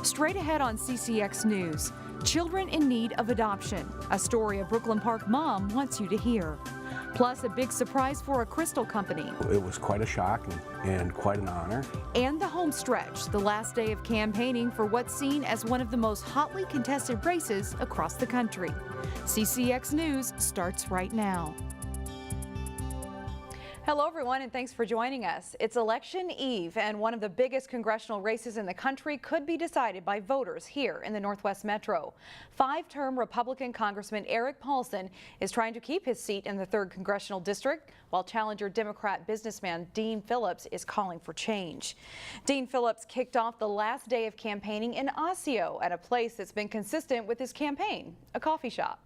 Straight ahead on CCX News, children in need of adoption, a story a Brooklyn Park mom wants you to hear. Plus, a big surprise for a crystal company. It was quite a shock and quite an honor. And the home stretch, the last day of campaigning for what's seen as one of the most hotly contested races across the country. CCX News starts right now. Hello, everyone, and thanks for joining us. It's election eve, and one of the biggest congressional races in the country could be decided by voters here in the Northwest Metro. Five-term Republican Congressman Eric Paulson is trying to keep his seat in the 3rd Congressional District, while challenger Democrat businessman Dean Phillips is calling for change. Dean Phillips kicked off the last day of campaigning in Osseo at a place that's been consistent with his campaign, a coffee shop.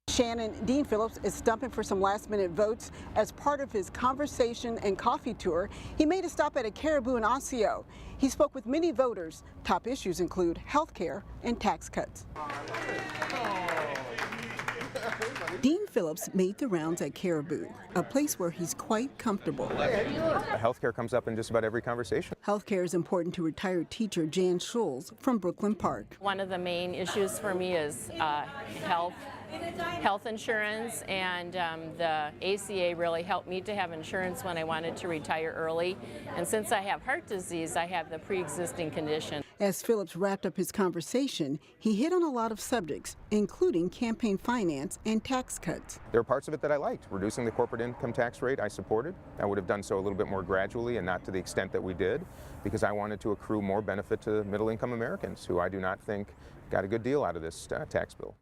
Shannon, Dean Phillips is stumping for some last-minute votes. As part of his conversation and coffee tour, he made a stop at a Caribou in Osseo. He spoke with many voters. Top issues include health care and tax cuts. Dean Phillips made the rounds at Caribou, a place where he's quite comfortable. Healthcare comes up in just about every conversation. Healthcare is important to retired teacher Jan Schulz from Brooklyn Park. One of the main issues for me is health insurance, and the ACA really helped me to have insurance when I wanted to retire early. And since I have heart disease, I have the pre-existing condition. As Phillips wrapped up his conversation, he hit on a lot of subjects, including campaign finance and tax cuts. There are parts of it that I liked. Reducing the corporate income tax rate, I supported. I would have done so a little bit more gradually and not to the extent that we did, because I wanted to accrue more benefit to middle-income Americans, who I do not think got a good deal out of this tax bill.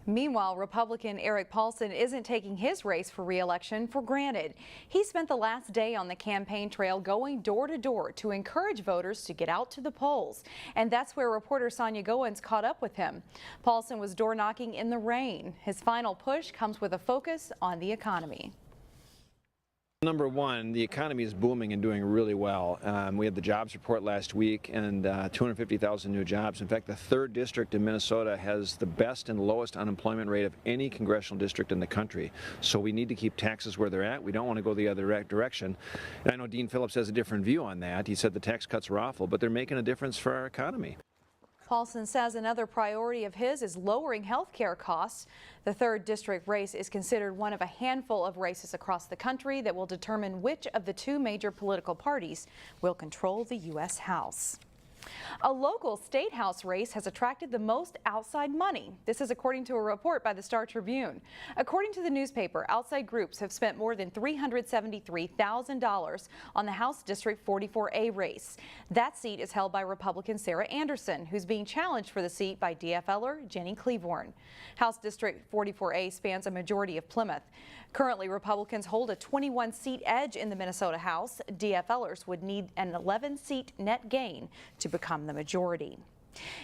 Meanwhile, Republican Eric Paulson isn't taking his race for re-election for granted. He spent the last day on the campaign trail going door to door to encourage voters to get out to the polls. And that's where reporter Sonia Goins caught up with him. Paulson was door knocking in the rain. His final push comes with a focus on the economy. Number one, the economy is booming and doing really well. We had the jobs report last week, and 250,000 new jobs. In fact, the 3rd district in Minnesota has the best and lowest unemployment rate of any congressional district in the country. So we need to keep taxes where they're at. We don't want to go the other direction. And I know Dean Phillips has a different view on that. He said the tax cuts were awful, but they're making a difference for our economy. Paulson says another priority of his is lowering health care costs. The 3rd district race is considered one of a handful of races across the country that will determine which of the 2 major political parties will control the U.S. House. A local state house race has attracted the most outside money. This is according to a report by the Star Tribune. According to the newspaper, outside groups have spent more than $373,000 on the House District 44A race. That seat is held by Republican Sarah Anderson, who's being challenged for the seat by DFLer Jenny Cleveland. House District 44A spans a majority of Plymouth. Currently, Republicans hold a 21-seat edge in the Minnesota House. DFLers would need an 11-seat net gain to become the majority.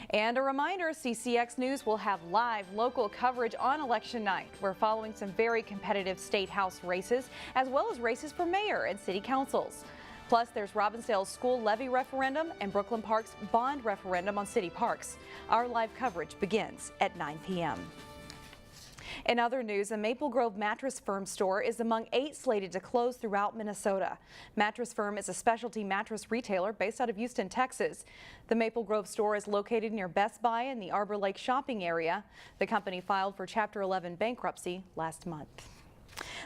And a reminder, CCX News will have live local coverage on election night. We're following some very competitive state house races, as well as races for mayor and city councils. Plus, there's Robbinsdale's school levy referendum and Brooklyn Park's bond referendum on city parks. Our live coverage begins at 9 p.m. In other news, a Maple Grove Mattress Firm store is among 8 slated to close throughout Minnesota. Mattress Firm is a specialty mattress retailer based out of Houston, Texas. The Maple Grove store is located near Best Buy in the Arbor Lake shopping area. The company filed for Chapter 11 bankruptcy last month.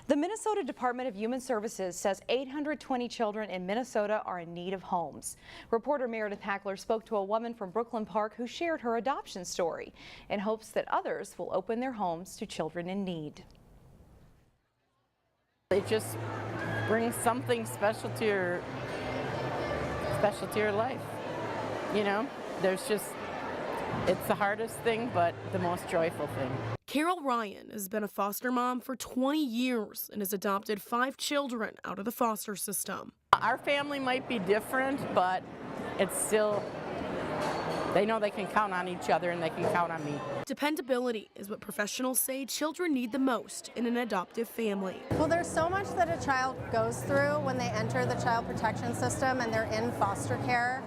The Minnesota Department of Human Services says 820 children in Minnesota are in need of homes. Reporter Meredith Hackler spoke to a woman from Brooklyn Park who shared her adoption story in hopes that others will open their homes to children in need. It just brings something special to your life. You know, it's the hardest thing, but the most joyful thing. Carol Ryan has been a foster mom for 20 years and has adopted 5 children out of the foster system. Our family might be different, but it's still they know they can count on each other and they can count on me. Dependability is what professionals say children need the most in an adoptive family. Well, there's so much that a child goes through when they enter the child protection system and they're in foster care.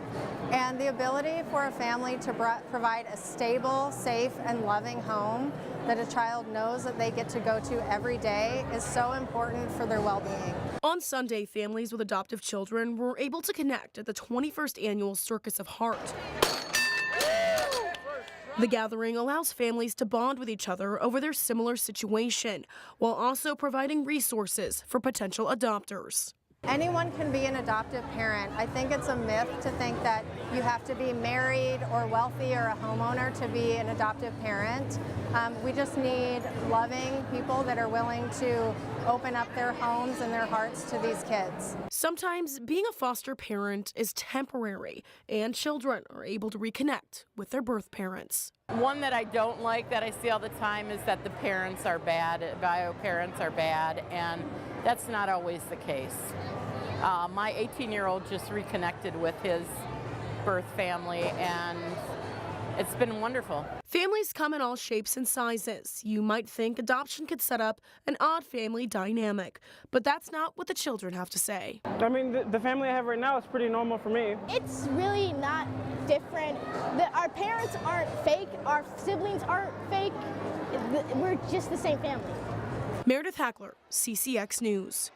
And the ability for a family to provide a stable, safe, and loving home that a child knows that they get to go to every day is so important for their well-being. On Sunday, families with adoptive children were able to connect at the 21st Annual Circus of Heart. The gathering allows families to bond with each other over their similar situation, while also providing resources for potential adopters. Anyone can be an adoptive parent. I think it's a myth to think that you have to be married or wealthy or a homeowner to be an adoptive parent. We just need loving people that are willing to open up their homes and their hearts to these kids. Sometimes being a foster parent is temporary, and children are able to reconnect with their birth parents. One that I don't like that I see all the time is that the parents are bad, bio parents are bad, and that's not always the case. My 18-year-old just reconnected with his birth family, and it's been wonderful. Families come in all shapes and sizes. You might think adoption could set up an odd family dynamic, but that's not what the children have to say. I mean, the family I have right now is pretty normal for me. It's really not different. Our parents aren't fake, our siblings aren't fake. We're just the same family. Meredith Hackler, CCX News.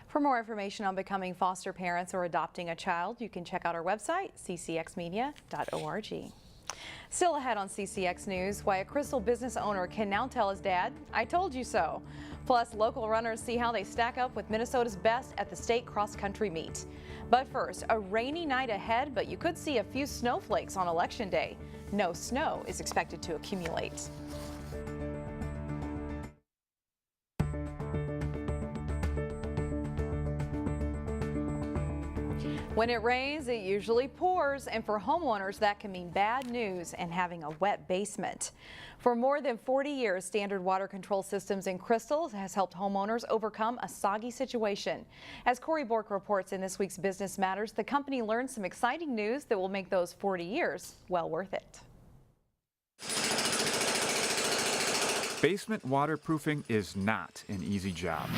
For more information on becoming foster parents or adopting a child, you can check out our website, ccxmedia.org. Still ahead on CCX News, why a Crystal business owner can now tell his dad, "I told you so." Plus, local runners see how they stack up with Minnesota's best at the state cross-country meet. But first, a rainy night ahead, but you could see a few snowflakes on Election Day. No snow is expected to accumulate. When it rains, it usually pours, and for homeowners, that can mean bad news and having a wet basement. For more than 40 years, Standard Water Control Systems in Crystal has helped homeowners overcome a soggy situation. As Corey Bork reports in this week's Business Matters, the company learned some exciting news that will make those 40 years well worth it. Basement waterproofing is not an easy job.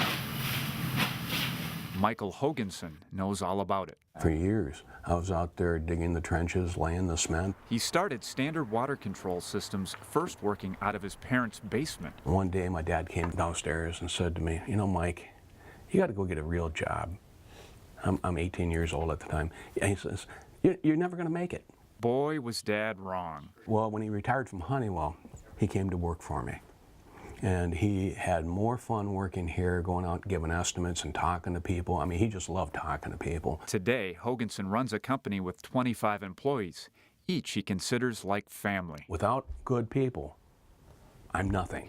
Michael Hoganson knows all about it. For years, I was out there digging the trenches, laying the cement. He started Standard Water Control Systems first working out of his parents' basement. One day, my dad came downstairs and said to me, "You know, Mike, you got to go get a real job." I'm 18 years old at the time. And he says, "You're never going to make it." Boy, was Dad wrong. Well, when he retired from Honeywell, he came to work for me. And he had more fun working here, going out giving estimates and talking to people. I mean, he just loved talking to people. Today, Hoganson runs a company with 25 employees. Each he considers like family. Without good people, I'm nothing.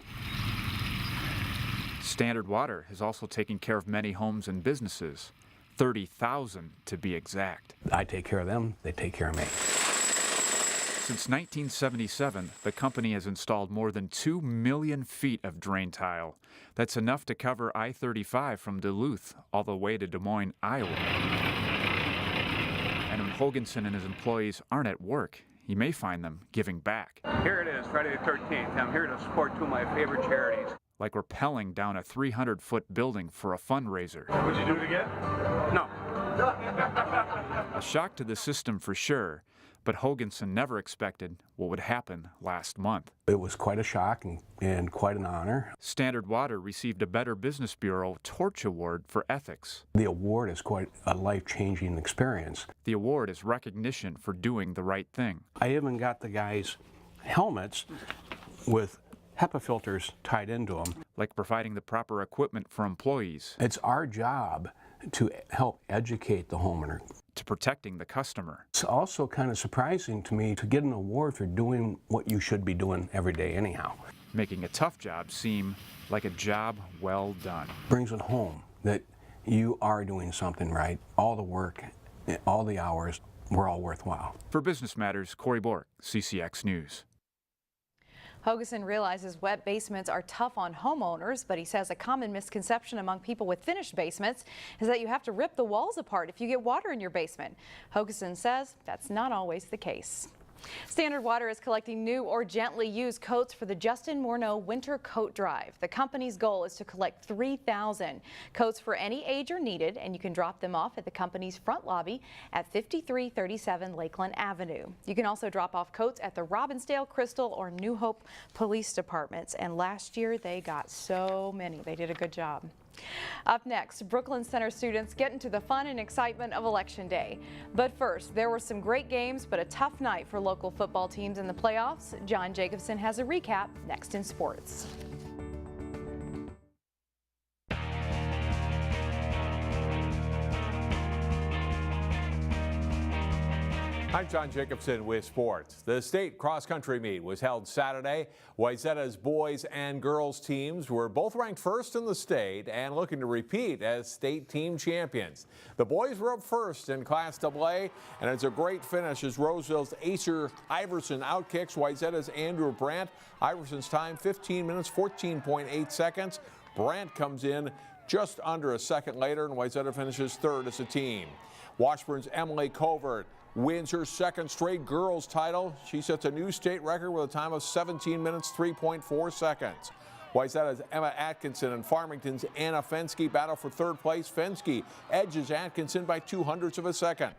Standard Water has also taken care of many homes and businesses, 30,000 to be exact. I take care of them, they take care of me. Since 1977, the company has installed more than 2 million feet of drain tile. That's enough to cover I-35 from Duluth all the way to Des Moines, Iowa. And when Hoganson and his employees aren't at work, you may find them giving back. Here it is, Friday the 13th. I'm here to support two of my favorite charities. Like rappelling down a 300-foot building for a fundraiser. Would you do it again? No. A shock to the system for sure. But Hoganson never expected what would happen last month. It was quite a shock and quite an honor. Standard Water received a Better Business Bureau Torch Award for ethics. The award is quite a life-changing experience. The award is recognition for doing the right thing. I even got the guys helmets with HEPA filters tied into them. Like providing the proper equipment for employees. It's our job to help educate the homeowner. To protecting the customer. It's also kind of surprising to me to get an award for doing what you should be doing every day anyhow. Making a tough job seem like a job well done. Brings it home that you are doing something right. All the work, all the hours were all worthwhile. For Business Matters, Corey Bork, CCX News. Hoganson realizes wet basements are tough on homeowners, but he says a common misconception among people with finished basements is that you have to rip the walls apart if you get water in your basement. Hoganson says that's not always the case. Standard Water is collecting new or gently used coats for the Justin Morneau Winter Coat Drive. The company's goal is to collect 3,000 coats for any age are needed, and you can drop them off at the company's front lobby at 5337 Lakeland Avenue. You can also drop off coats at the Robbinsdale, Crystal, or New Hope police departments, and last year they got so many. They did a good job. Up next, Brooklyn Center students get into the fun and excitement of Election Day. But first, there were some great games, but a tough night for local football teams in the playoffs. John Jacobson has a recap next in sports. I'm John Jacobson with sports. The state cross-country meet was held Saturday. Wayzata's boys and girls teams were both ranked first in the state and looking to repeat as state team champions. The boys were up first in Class AA, and it's a great finish as Roseville's Acer Iverson outkicks Wayzata's Andrew Brandt. Iverson's time 15 minutes, 14.8 seconds. Brandt comes in just under a second later, and Wayzata finishes third as a team. Washburn's Emily Covert wins her second straight girls title. She sets a new state record with a time of 17 minutes, 3.4 seconds. Wayzata's Emma Atkinson and Farmington's Anna Fensky battle for third place. Fensky edges Atkinson by 0.02 of a second.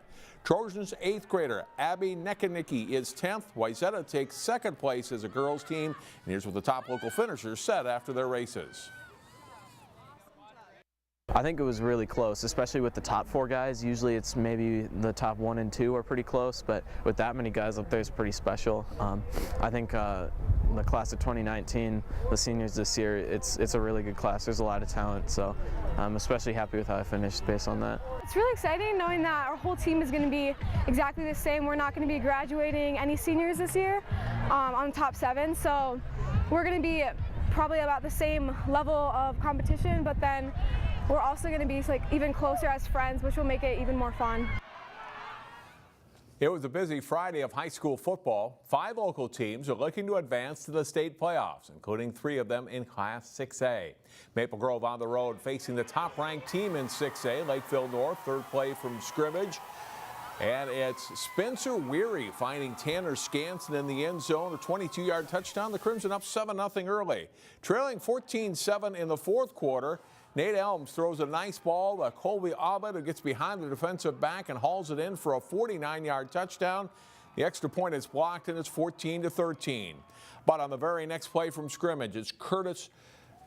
Trojans' 8th grader Abby Nekanicki is 10th. Wayzata takes second place as a girls team. And here's what the top local finishers said after their races. I think it was really close, especially with the top 4 guys. Usually it's maybe the top 1 and 2 are pretty close, but with that many guys up there, it's pretty special. I think the class of 2019, the seniors this year, it's a really good class. There's a lot of talent, so I'm especially happy with how I finished based on that. It's really exciting knowing that our whole team is going to be exactly the same. We're not going to be graduating any seniors this year on the top 7, so we're going to be probably about the same level of competition, but then we're also going to be even closer as friends, which will make it even more fun. It was a busy Friday of high school football. 5 local teams are looking to advance to the state playoffs, including 3 of them in Class 6A. Maple Grove on the road facing the top-ranked team in 6A, Lakeville North, third play from scrimmage. And it's Spencer Weary finding Tanner Skansen in the end zone, a 22-yard touchdown. The Crimson up 7-0 early. Trailing 14-7 in the fourth quarter. Nate Elms throws a nice ball to Colby Abed, who gets behind the defensive back and hauls it in for a 49-yard touchdown. The extra point is blocked, and it's 14-13. But on the very next play from scrimmage, it's Curtis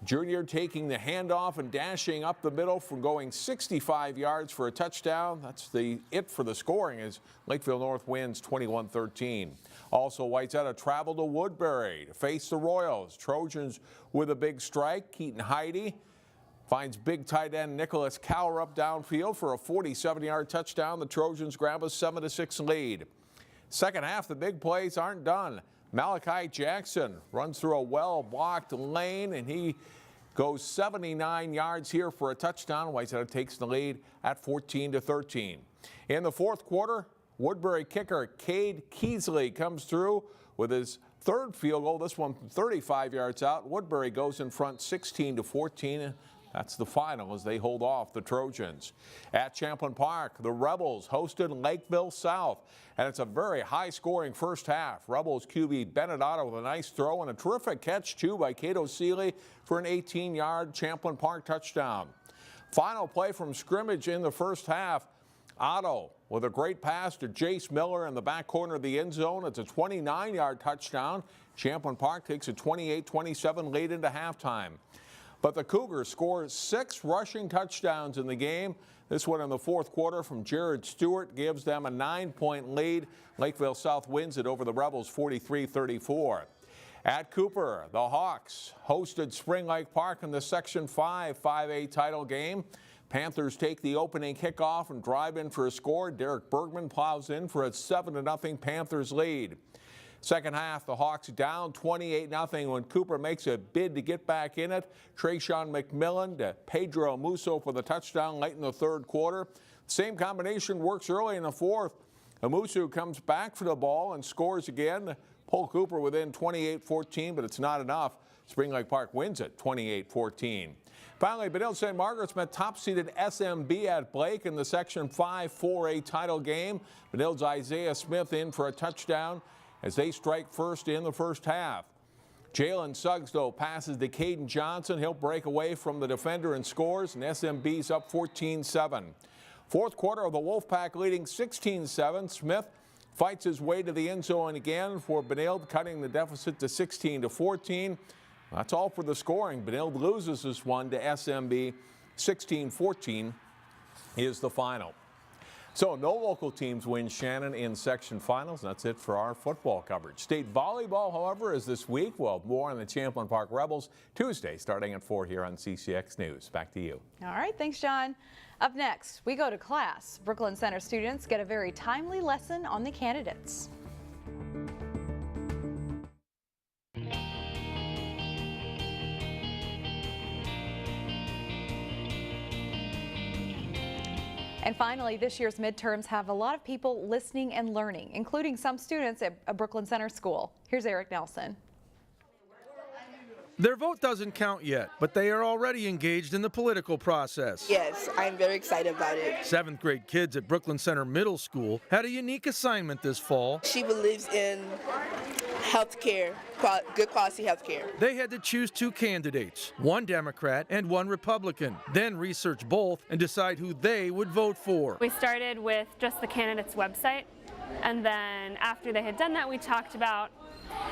Jr. taking the handoff and dashing up the middle from going 65 yards for a touchdown. That's it for the scoring as Lakeville North wins 21-13. Also, Wayzata traveled to Woodbury to face the Royals. Trojans with a big strike. Keaton Heide finds big tight end Nicholas Cower up downfield for a 47-yard touchdown. The Trojans grab a 7-6 lead. Second half, the big plays aren't done. Malachi Jackson runs through a well-blocked lane, and he goes 79 yards here for a touchdown. Wayzata takes the lead at 14-13. In the fourth quarter, Woodbury kicker Cade Keesley comes through with his third field goal, this one from 35 yards out. Woodbury goes in front 16-14. That's the final as they hold off the Trojans. At Champlin Park, the Rebels hosted Lakeville South, and it's a very high-scoring first half. Rebels QB Benedetto with a nice throw and a terrific catch, too, by Cato Seeley for an 18-yard Champlin Park touchdown. Final play from scrimmage in the first half. Otto with a great pass to Jace Miller in the back corner of the end zone. It's a 29-yard touchdown. Champlin Park takes a 28-27 lead into halftime. But the Cougars score 6 rushing touchdowns in the game. This one in the fourth quarter from Jared Stewart gives them a 9-point lead. Lakeville South wins it over the Rebels 43-34. At Cooper, the Hawks hosted Spring Lake Park in the Section 5 5A title game. Panthers take the opening kickoff and drive in for a score. Derek Bergman plows in for a 7-0 Panthers lead. Second half, the Hawks down 28-0 when Cooper makes a bid to get back in it. Trayshawn McMillan to Pedro Amuso for the touchdown late in the third quarter. Same combination works early in the fourth. Amuso comes back for the ball and scores again. Pull Cooper within 28-14, but it's not enough. Spring Lake Park wins it 28-14. Finally, Benilde St. Margaret's met top-seeded SMB at Blake in the Section 5 4A title game. Benilde's Isaiah Smith in for a touchdown. as they strike first in the first half. Jalen Suggs, though, passes to Caden Johnson. He'll break away from the defender and scores, and SMB's up 14-7. Fourth quarter of the Wolfpack leading 16-7. Smith fights his way to the end zone again for Benilde, cutting the deficit to 16-14. That's all for the scoring. Benilde loses this one to SMB. 16-14 is the final. So no local teams win Shannon in section finals. That's it for our football coverage. State volleyball, however, is this week. We'll have more on the Champlain Park Rebels Tuesday starting at 4 here on CCX News. Back to you. All right, thanks, John. Up next, we go to class. Brooklyn Center students get a very timely lesson on the candidates. And finally, this year's midterms have a lot of people listening and learning, including some students at a Brooklyn Center school. Here's Eric Nelson. Their vote doesn't count yet, but they are already engaged in the political process. Yes, I'm very excited about it. 7th grade kids at Brooklyn Center Middle School had a unique assignment this fall. She believes in health care, good quality health care. They had to choose 2 candidates, one Democrat and one Republican, then research both and decide who they would vote for. We started with just the candidate's website, and then after they had done that, we talked about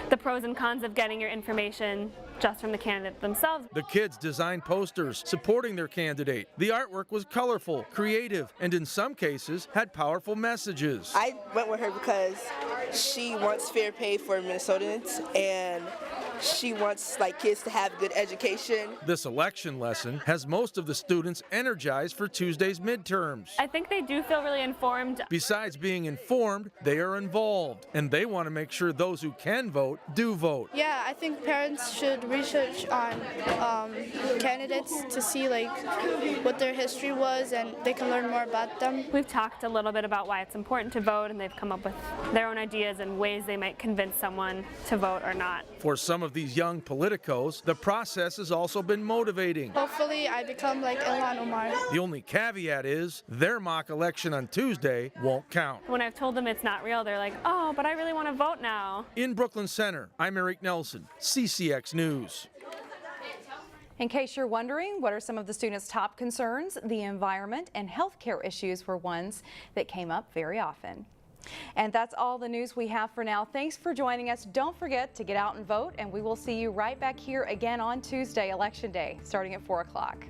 the pros and cons of getting your information just from the candidate themselves. The kids designed posters supporting their candidate. The artwork was colorful, creative, and in some cases had powerful messages. I went with her because she wants fair pay for Minnesotans, and she wants kids to have good education. This election lesson has most of the students energized for Tuesday's midterms. I think they do feel really informed. Besides being informed, they are involved, and they want to make sure those who can vote do vote. Yeah, I think parents should research on candidates to see what their history was, and they can learn more about them. We've talked a little bit about why it's important to vote, and they've come up with their own ideas and ways they might convince someone to vote or not. For some of these young politicos, the process has also been motivating. Hopefully I become like Ilhan Omar. The only caveat is their mock election on Tuesday won't count. When I've told them it's not real, they're like, oh, but I really want to vote now. In Brooklyn Center, I'm Eric Nelson, CCX News. In case you're wondering, what are some of the students' top concerns? The environment and healthcare issues were ones that came up very often. And that's all the news we have for now. Thanks for joining us. Don't forget to get out and vote, and we will see you right back here again on Tuesday, Election Day, starting at 4 o'clock.